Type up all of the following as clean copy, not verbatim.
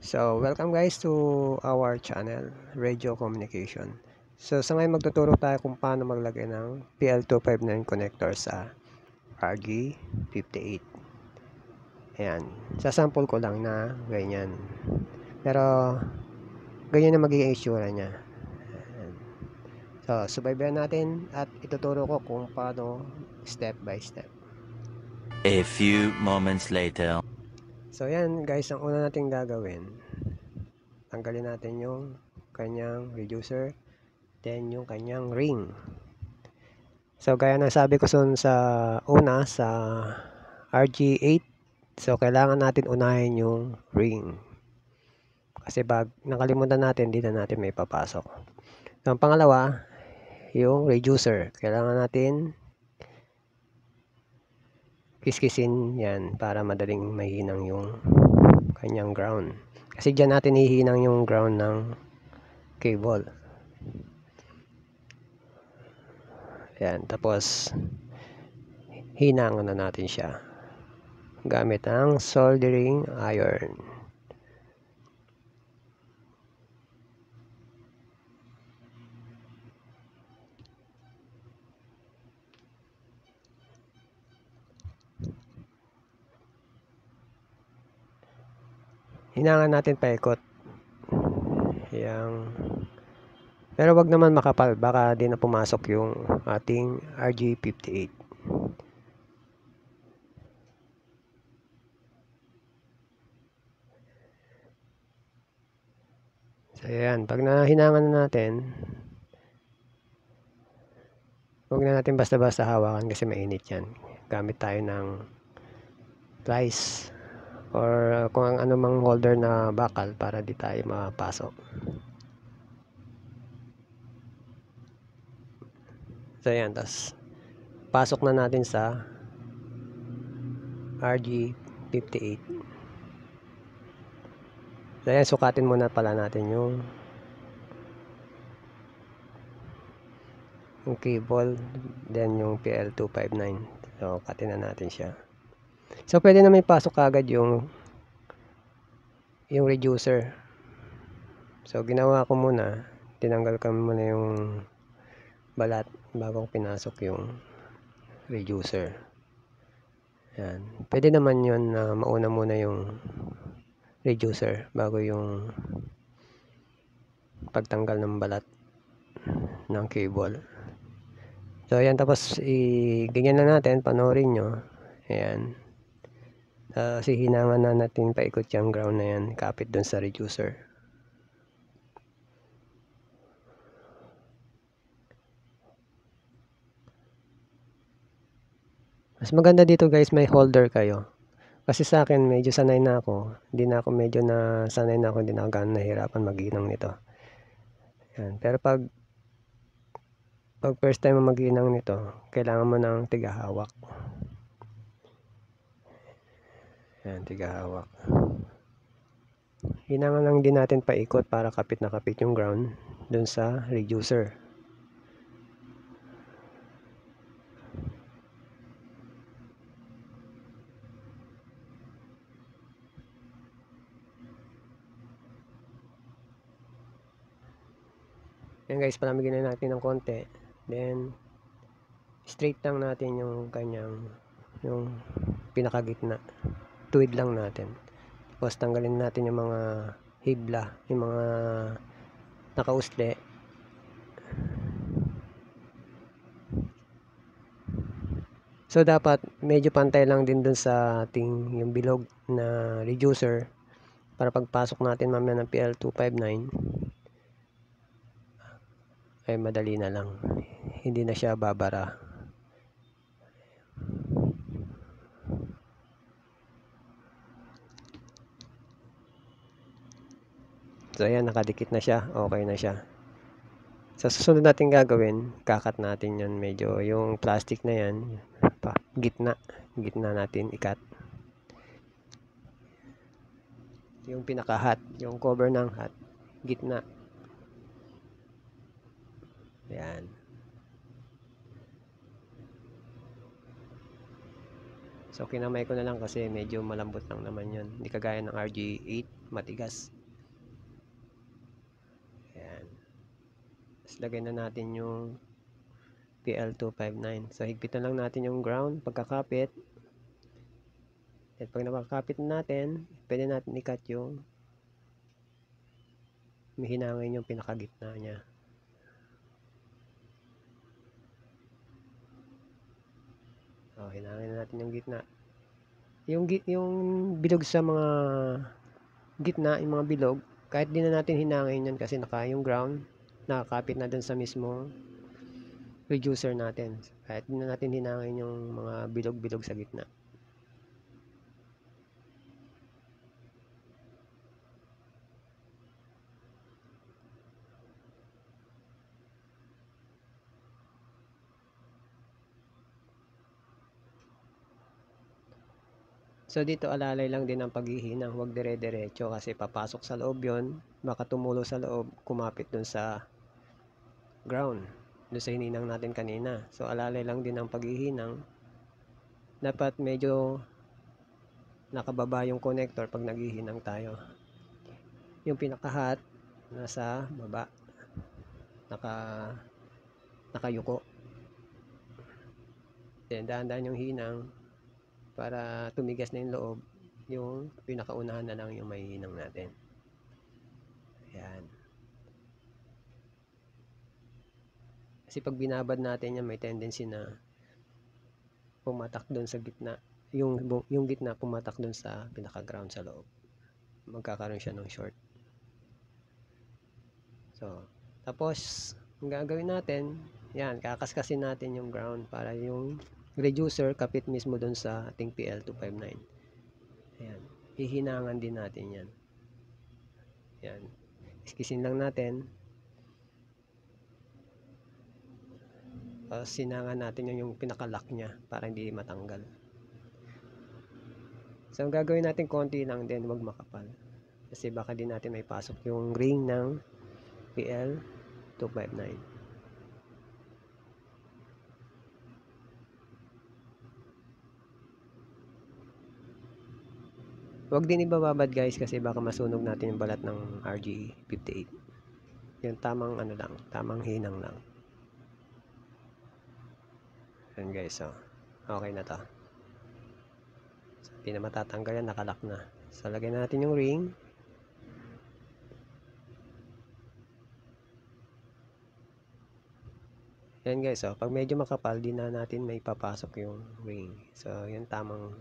So, welcome guys to our channel, Radio Communication. So, sa ngayon magtuturo tayo kung paano maglagay ng PL259 connector sa RG58. Ayan, sasample ko lang na ganyan. Pero, ganyan na magiging itsura niya. Ayan. So, subaybayan natin at ituturo ko kung paano step by step. A few moments later. So, ayan guys, ang una nating gagawin, tanggalin natin yung kanyang reducer, then yung kanyang ring. So gaya ng sabi ko sa una sa RG8, so kailangan natin unahin yung ring. Kasi nakalimutan natin, hindi na natin may papasok. So ang pangalawa, yung reducer. Kailangan natin kiskisin yan para madaling mahinang yung kanyang ground. Kasi dyan natin hihinang yung ground ng cable. Yan, tapos hinangan na natin siya gamit ang soldering iron. Hinangan natin paikot. Yang pero wag naman makapal, baka di na pumasok yung ating RG58. So ayan, pag nahinangan na natin, huwag na natin basta-basta hawakan kasi mainit yan. Gamit tayo ng plies or kung ano mang holder na bakal para di tayo mapasok. So ayan, tas pasok na natin sa RG58. So ayan, sukatin muna pala natin yung cable, then yung PL259. So katin na natin siya. So pwede na may pasok agad yung reducer. So ginawa ko muna, tinanggal ko muna yung balat bago ko pinasok yung reducer. Yan. Pwede naman yun na mauna muna yung reducer bago yung pagtanggal ng balat ng cable. So ayan, tapos ganyan na natin, panoorin nyo. Ayan. Kasi hinangan na natin paikot yung ground na yan, kapit dun sa reducer. Mas maganda dito guys, may holder kayo. Kasi sa akin, medyo sanay na ako. Hindi na ako medyo na sanay na ako, hindi na ako gano'n nahihirapan mag-inang nito. Yan. Pero pag first time mo mag-inang nito, kailangan mo ng tigahawak. Yan, tigahawak. Hinangan lang din natin paikot para kapit na kapit yung ground dun sa reducer. Yan guys, palamigin na natin ng konti. Then, straight lang natin yung kanyang, yung pinakagitna. Tuwid lang natin. Tapos tanggalin natin yung mga hibla, yung mga nakausli. So dapat medyo pantay lang din dun sa ating yung bilog na reducer para pagpasok natin mamaya ng PL259 ay madali na lang, hindi na siya babara. So ayan, nakadikit na siya, okay na siya. Sa susunod natin gagawin, kakat natin yan, medyo yung plastic na yan gitna natin ikat yung pinaka hat, yung cover ng hat, gitna. Yan. So kinamay ko na lang kasi medyo malambot lang naman yun, hindi kagaya ng RG8 matigas. lagay na natin yung PL259. So higpitan lang natin yung ground pagkakapit. At pag nakakapit na natin, pwede natin i-cut yung mihinangin yung pinakagitna niya. So hinangin na natin yung gitna. Yung bilog sa mga gitna, yung mga bilog, kahit di na natin hinangin yan kasi yung ground nakakapit na dun sa mismo reducer natin. Kahit di na natin hinangin yung mga bilog-bilog sa gitna. So dito alalay lang din ang paghihinang, huwag dire-diretso kasi papasok sa loob yon, baka tumulo sa loob, kumapit dun sa ground, dun sa hininang natin kanina. So alalay lang din ang paghihinang. Dapat medyo nakababa yung connector pag naghihinang tayo. Yung pinaka-hot nasa baba, nakayuko. Then dahan-dahan yung hinang para tumigas na yung loob, yung pinakaunahan na lang yung may hinang natin. Ayan. Kasi pag binabad natin yan, may tendency na pumatak doon sa gitna. Yung gitna pumatak doon sa pinaka-ground sa loob. Magkakaroon siya ng short. So, tapos, ang gagawin natin, yan, kakaskasin natin yung ground para yung reducer kapit mismo doon sa ating PL259. Ayan. Hihinangan din natin yan. Yan. Iskisin lang natin. Sinangan natin yung pinaka-lock niya para hindi matanggal. So, ang gagawin natin konti lang din, wag makapal. Kasi baka din natin may pasok yung ring ng PL259. Huwag din ibababad guys kasi baka masunog natin yung balat ng RG58. Yung tamang ano lang, tamang hinang lang. Yan guys, so okay na to. So, hindi na matatanggal yan, nakalock na. So lagyan natin yung ring. Yan guys, so pag medyo makapal, di na natin may papasok yung ring. So yung tamang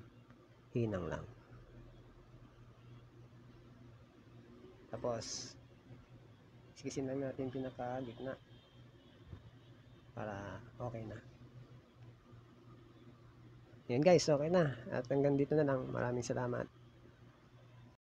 hinang lang. Tapos iskisin lang natin pinaka-gitna para okay na. Yan guys, okay na. At hanggang dito na lang. Maraming salamat.